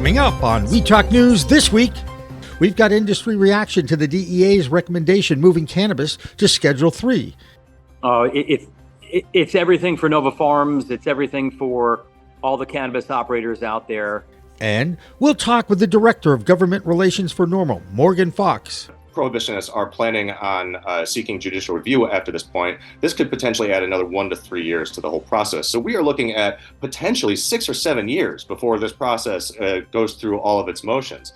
Coming up on We Talk News this week, we've got industry reaction to the DEA's recommendation moving cannabis to Schedule 3. It's everything for Nova Farms. It's everything for all the cannabis operators out there. And we'll talk with the Director of Government Relations for NORML, Morgan Fox. Prohibitionists are planning on seeking judicial review after this point. This could potentially add another 1 to 3 years to the whole process. So we are looking at potentially 6 or 7 years before this process goes through all of its motions.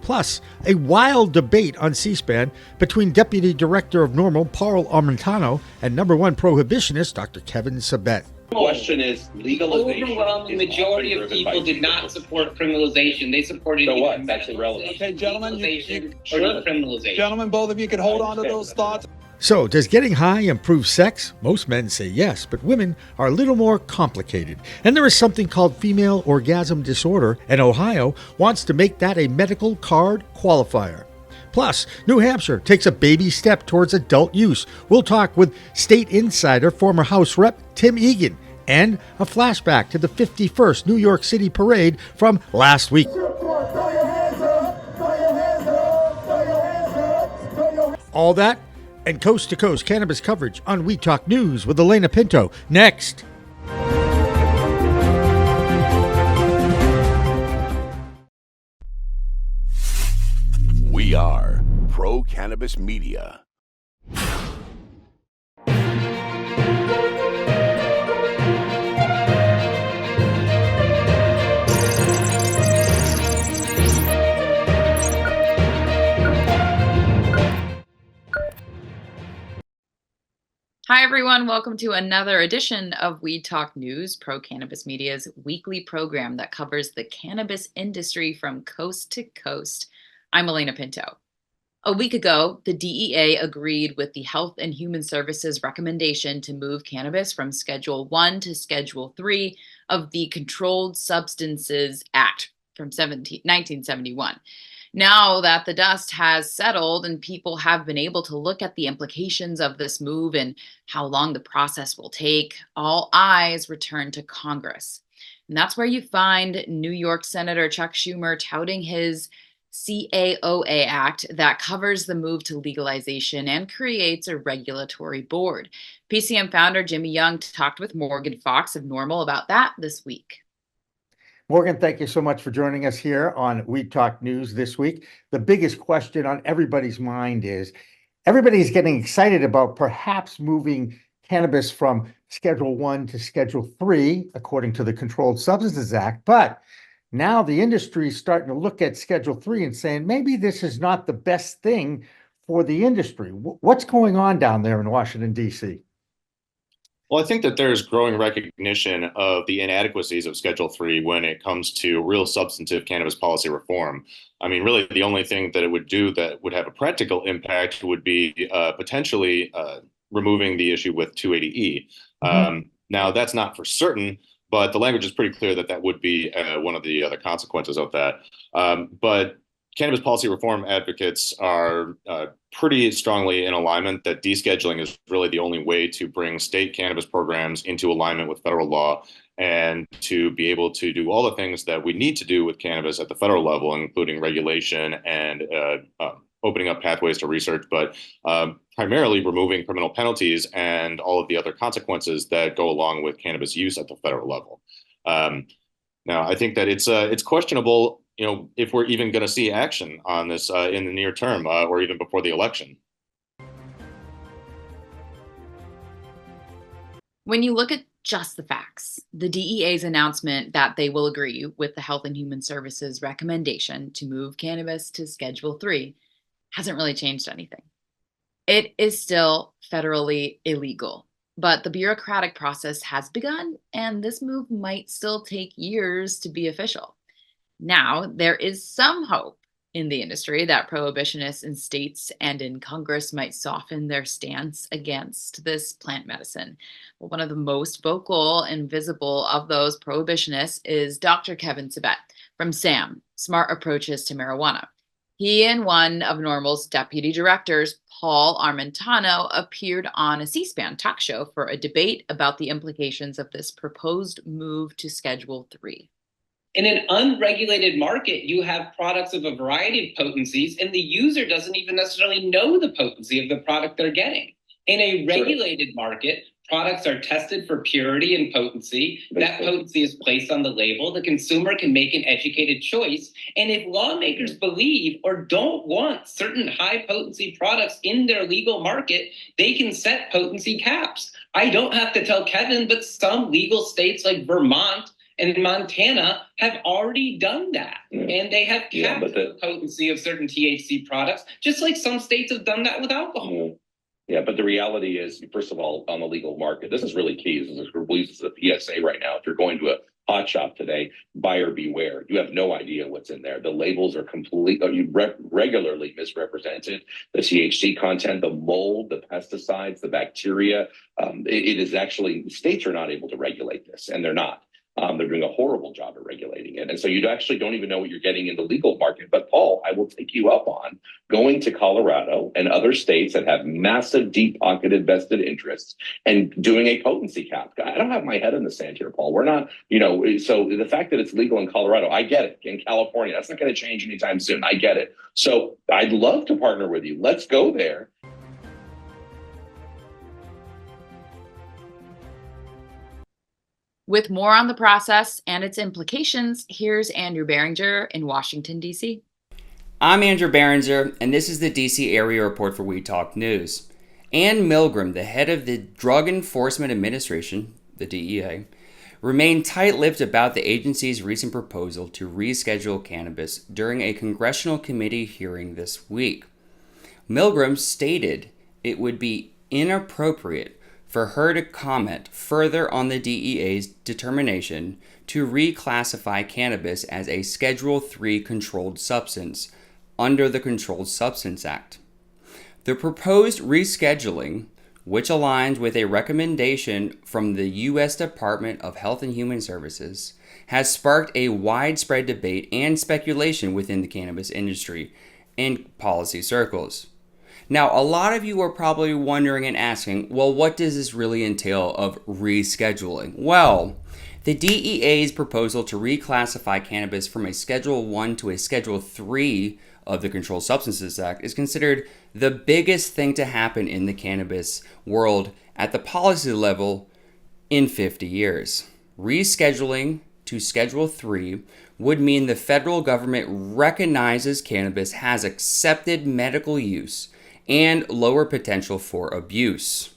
Plus, a wild debate on C-SPAN between Deputy Director of NORML, Paul Armentano, and number one prohibitionist, Dr. Kevin Sabet. The question is legalization. Overwhelming majority of people did not support criminalization. They supported so what? That's irrelevant. Okay, gentlemen, decriminalization. Gentlemen, both of you could hold on to those thoughts. So, does getting high improve sex? Most men say yes, but women are a little more complicated. And there is something called female orgasm disorder, and Ohio wants to make that a medical card qualifier. Plus, New Hampshire takes a baby step towards adult use. We'll talk with state insider, former House Rep Tim Egan, and a flashback to the 51st New York City parade from last week. All that and coast-to-coast cannabis coverage on We Talk News with Alaina Pinto. Next. We are Pro Cannabis Media. Hi, everyone. Welcome to another edition of We Talk News, Pro Cannabis Media's weekly program that covers the cannabis industry from coast to coast. I'm Alaina Pinto. A week ago, the DEA agreed with the Health and Human Services recommendation to move cannabis from Schedule 1 to Schedule 3 of the Controlled Substances Act from 1971. Now that the dust has settled and people have been able to look at the implications of this move and how long the process will take, all eyes return to Congress. And that's where you find New York Senator Chuck Schumer touting his CAOA Act that covers the move to legalization and creates a regulatory board. PCM founder Jimmy Young talked with Morgan Fox of NORML about that this week. Morgan, thank you so much for joining us here on We Talk News this week. The biggest question on everybody's mind is everybody's getting excited about perhaps moving cannabis from Schedule 1 to Schedule 3, according to the Controlled Substances Act. But now the industry is starting to look at Schedule 3 and saying maybe this is not the best thing for the industry. What's going on down there in Washington, D.C.? Well, I think that there's growing recognition of the inadequacies of Schedule 3 when it comes to real substantive cannabis policy reform. I mean, really, the only thing that it would do that would have a practical impact would be potentially removing the issue with 280E. Now, that's not for certain, but the language is pretty clear that that would be one of the other consequences of that. But cannabis policy reform advocates are pretty strongly in alignment that descheduling is really the only way to bring state cannabis programs into alignment with federal law and to be able to do all the things that we need to do with cannabis at the federal level, including regulation and opening up pathways to research, but primarily removing criminal penalties and all of the other consequences that go along with cannabis use at the federal level. Now, I think that it's questionable, if we're even going to see action on this in the near term or even before the election. When you look at just the facts, the DEA's announcement that they will agree with the Health and Human Services recommendation to move cannabis to Schedule 3 hasn't really changed anything. It is still federally illegal, but the bureaucratic process has begun, and this move might still take years to be official. Now, there is some hope in the industry that prohibitionists in states and in Congress might soften their stance against this plant medicine. Well, one of the most vocal and visible of those prohibitionists is Dr. Kevin Sabet from SAM, Smart Approaches to Marijuana. He and one of NORML's deputy directors, Paul Armentano, appeared on a C-SPAN talk show for a debate about the implications of this proposed move to Schedule 3. In an unregulated market, you have products of a variety of potencies, and the user doesn't even necessarily know the potency of the product they're getting. In a regulated market, products are tested for purity and potency. That potency is placed on the label. The consumer can make an educated choice. And if lawmakers believe or don't want certain high potency products in their legal market, they can set potency caps. I don't have to tell Kevin, but some legal states like Vermont and Montana have already done that. And they have capped the potency of certain THC products, just like some states have done that with alcohol. Yeah, but the reality is, first of all, on the legal market, this is really key. This is a PSA right now. If you're going to a hot shop today, buyer beware. You have no idea what's in there. The labels are completely, regularly misrepresented. The THC content, the mold, the pesticides, the bacteria. It is actually, states are not able to regulate this, and they're not. They're doing a horrible job at regulating it. And so you actually don't even know what you're getting in the legal market. But Paul, I will take you up on going to Colorado and other states that have massive deep-pocketed vested interests and doing a potency cap. I don't have my head in the sand here, Paul. We're not, so the fact that it's legal in Colorado, I get it. In California, that's not going to change anytime soon. I get it. So I'd love to partner with you. Let's go there. With more on the process and its implications, here's Andrew Berenger in Washington, D.C. I'm Andrew Berenger, and this is the D.C. Area Report for We Talk News. Ann Milgram, the head of the Drug Enforcement Administration, the DEA, remained tight-lipped about the agency's recent proposal to reschedule cannabis during a congressional committee hearing this week. Milgram stated it would be inappropriate for her to comment further on the DEA's determination to reclassify cannabis as a Schedule III controlled substance under the Controlled Substance Act. The proposed rescheduling, which aligns with a recommendation from the U.S. Department of Health and Human Services, has sparked a widespread debate and speculation within the cannabis industry and policy circles. Now, a lot of you are probably wondering and asking, well, what does this really entail of rescheduling? Well, the DEA's proposal to reclassify cannabis from a Schedule I to a Schedule III of the Controlled Substances Act is considered the biggest thing to happen in the cannabis world at the policy level in 50 years. Rescheduling to Schedule III would mean the federal government recognizes cannabis has accepted medical use and lower potential for abuse.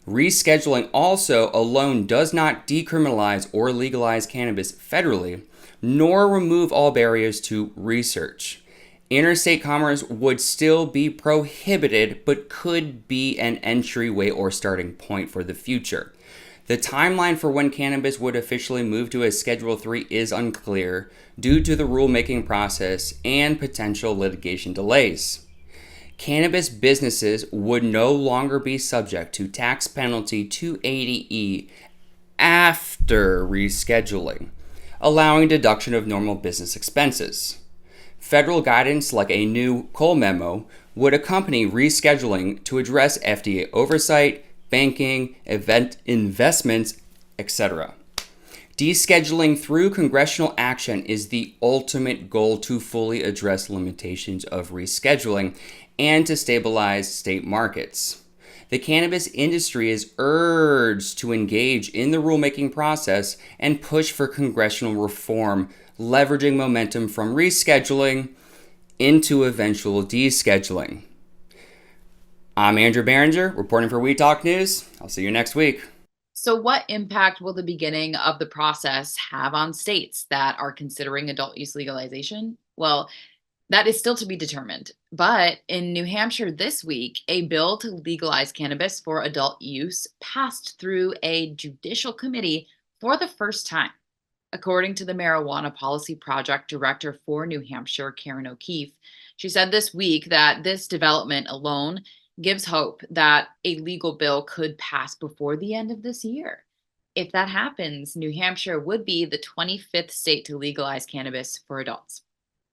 Rescheduling also alone does not decriminalize or legalize cannabis federally, nor remove all barriers to research. Interstate commerce would still be prohibited, but could be an entryway or starting point for the future. The timeline for when cannabis would officially move to a Schedule III is unclear due to the rulemaking process and potential litigation delays. Cannabis businesses would no longer be subject to tax penalty 280E after rescheduling, allowing deduction of normal business expenses. Federal guidance like a new Cole memo would accompany rescheduling to address FDA oversight, banking, investments, etc. Descheduling through congressional action is the ultimate goal to fully address limitations of rescheduling and to stabilize state markets. The cannabis industry is urged to engage in the rulemaking process and push for congressional reform, leveraging momentum from rescheduling into eventual descheduling. I'm Andrew Berenger, reporting for We Talk News. I'll see you next week. So what impact will the beginning of the process have on states that are considering adult use legalization? Well, that is still to be determined. But in New Hampshire this week, a bill to legalize cannabis for adult use passed through a judicial committee for the first time. According to the Marijuana Policy Project Director for New Hampshire, Karen O'Keefe, she said this week that this development alone gives hope that a legal bill could pass before the end of this year. If that happens, New Hampshire would be the 25th state to legalize cannabis for adults.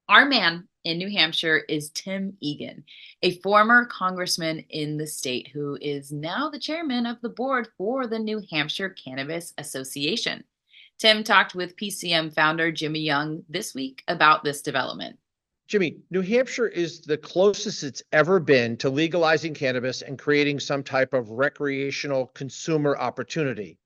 Our man in New Hampshire is Tim Egan, a former congressman in the state who is now the chairman of the board for the New Hampshire Cannabis Association. Tim talked with PCM founder Jimmy Young this week about this development. Jimmy, New Hampshire is the closest it's ever been to legalizing cannabis and creating some type of recreational consumer opportunity.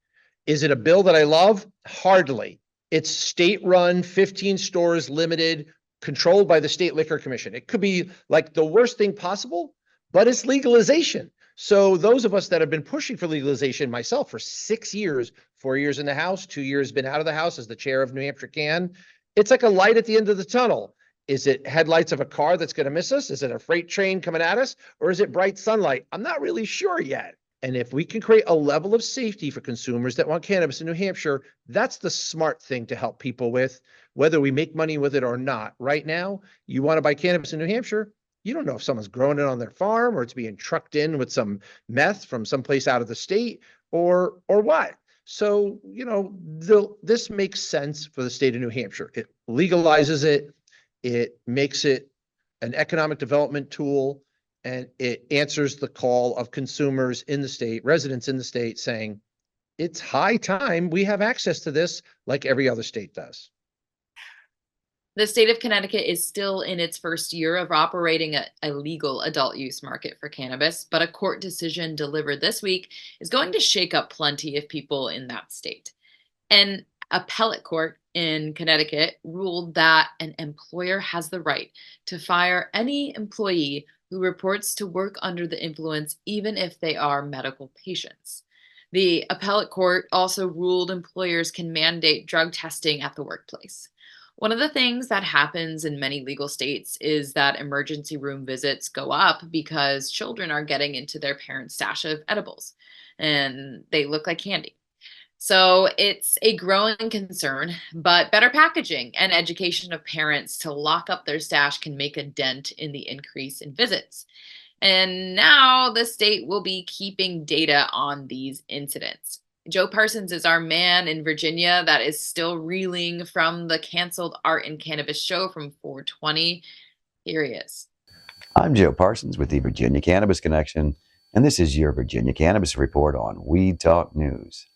Is it a bill that I love? Hardly. It's state-run, 15 stores limited, controlled by the State Liquor Commission. It could be like the worst thing possible, but it's legalization. So those of us that have been pushing for legalization, myself for 6 years, 4 years in the House, 2 years been out of the House as the chair of New Hampshire Can, it's like a light at the end of the tunnel. Is it headlights of a car that's going to miss us? Is it a freight train coming at us? Or is it bright sunlight? I'm not really sure yet. And if we can create a level of safety for consumers that want cannabis in New Hampshire, that's the smart thing to help people with, whether we make money with it or not. Right now, you want to buy cannabis in New Hampshire, you don't know if someone's growing it on their farm or it's being trucked in with some meth from someplace out of the state or what. So, this makes sense for the state of New Hampshire. It legalizes it. It makes it an economic development tool, and it answers the call of consumers in the state, residents in the state, saying it's high time we have access to this like every other state does. The state of Connecticut is still in its first year of operating a legal adult use market for cannabis, but a court decision delivered this week is going to shake up plenty of people in that state. An appellate court in Connecticut ruled that an employer has the right to fire any employee who reports to work under the influence, even if they are medical patients. The appellate court also ruled employers can mandate drug testing at the workplace. One of the things that happens in many legal states is that emergency room visits go up because children are getting into their parents' stash of edibles and they look like candy. So it's a growing concern, but better packaging and education of parents to lock up their stash can make a dent in the increase in visits. And now the state will be keeping data on these incidents. Joe Parsons is our man in Virginia that is still reeling from the canceled art and cannabis show from 420. Here he is. I'm Joe Parsons with the Virginia Cannabis Connection, and this is your Virginia Cannabis Report on Weed Talk News.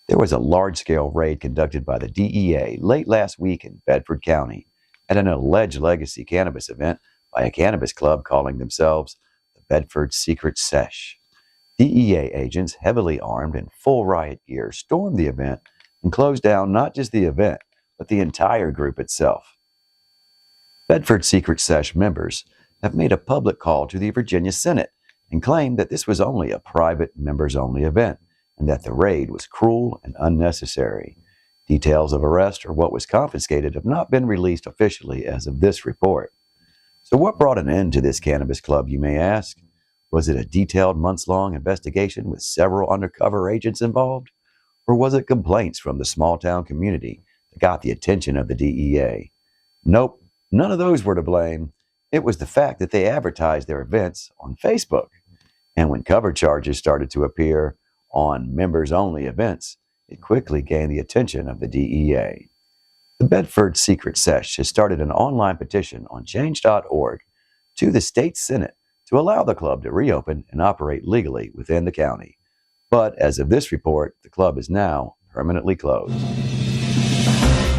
There was a large-scale raid conducted by the DEA late last week in Bedford County at an alleged legacy cannabis event by a cannabis club calling themselves the Bedford Secret Sesh. DEA agents, heavily armed in full riot gear, stormed the event and closed down not just the event, but the entire group itself. Bedford Secret Sesh members have made a public call to the Virginia Senate and claimed that this was only a private members-only event, and that the raid was cruel and unnecessary. Details of arrest or what was confiscated have not been released officially as of this report. So what brought an end to this cannabis club, you may ask? Was it a detailed months-long investigation with several undercover agents involved? Or was it complaints from the small-town community that got the attention of the DEA? Nope, none of those were to blame. It was the fact that they advertised their events on Facebook. And when cover charges started to appear on members-only events, it quickly gained the attention of the DEA. The Bedford Secret Sesh has started an online petition on change.org to the state Senate to allow the club to reopen and operate legally within the county. But as of this report, the club is now permanently closed.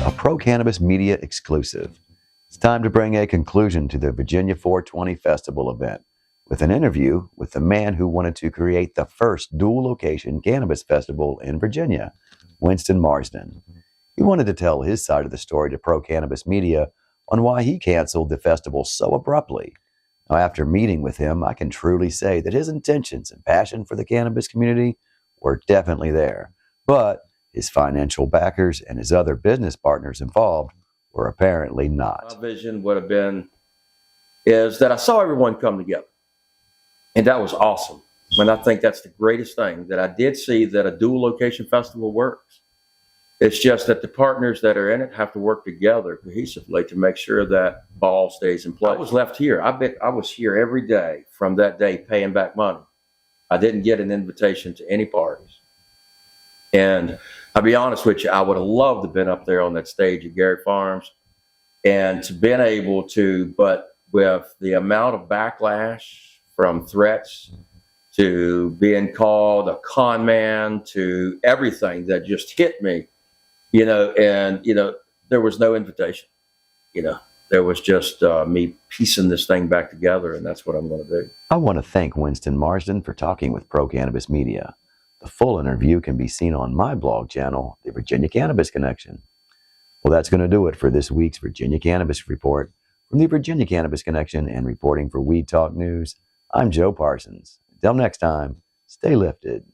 A pro-cannabis media exclusive. It's time to bring a conclusion to the Virginia 420 Festival event with an interview with the man who wanted to create the first dual-location cannabis festival in Virginia, Winston Marsden. He wanted to tell his side of the story to pro-cannabis media on why he canceled the festival so abruptly. Now, after meeting with him, I can truly say that his intentions and passion for the cannabis community were definitely there, but his financial backers and his other business partners involved were apparently not. My vision would have been is that I saw everyone come together. And that was awesome. And I think that's the greatest thing, that I did see that a dual location festival works. It's just that the partners that are in it have to work together cohesively to make sure that ball stays in place. I was left here. I was here every day from that day paying back money. I didn't get an invitation to any parties. And I'll be honest with you, I would have loved to have been up there on that stage at Garrett Farms and to been able to, but with the amount of backlash from threats to being called a con man to everything that just hit me, and there was no invitation. There was just me piecing this thing back together, and that's what I'm going to do. I want to thank Winston Marsden for talking with Pro Cannabis Media. The full interview can be seen on my blog channel, The Virginia Cannabis Connection. Well, that's going to do it for this week's Virginia Cannabis Report. From the Virginia Cannabis Connection and reporting for Weed Talk News, I'm Joe Parsons. Until next time, stay lifted.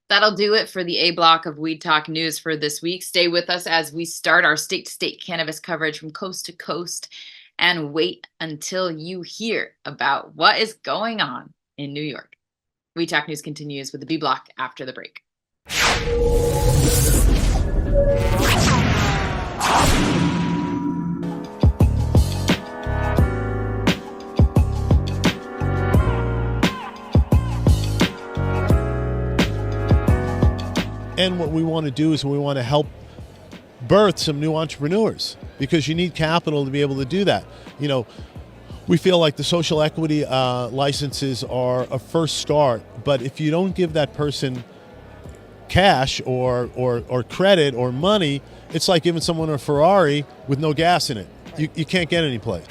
That'll do it for the A block of Weed Talk News for this week. Stay with us as we start our state-to-state cannabis coverage from coast to coast, and wait until you hear about what is going on in New York. Weed Talk News continues with the B block after the break. And what we want to do is we want to help birth some new entrepreneurs, because you need capital to be able to do that. We feel like the social equity licenses are a first start, but if you don't give that person cash or credit or money, it's like giving someone a Ferrari with no gas in it. You can't get any place.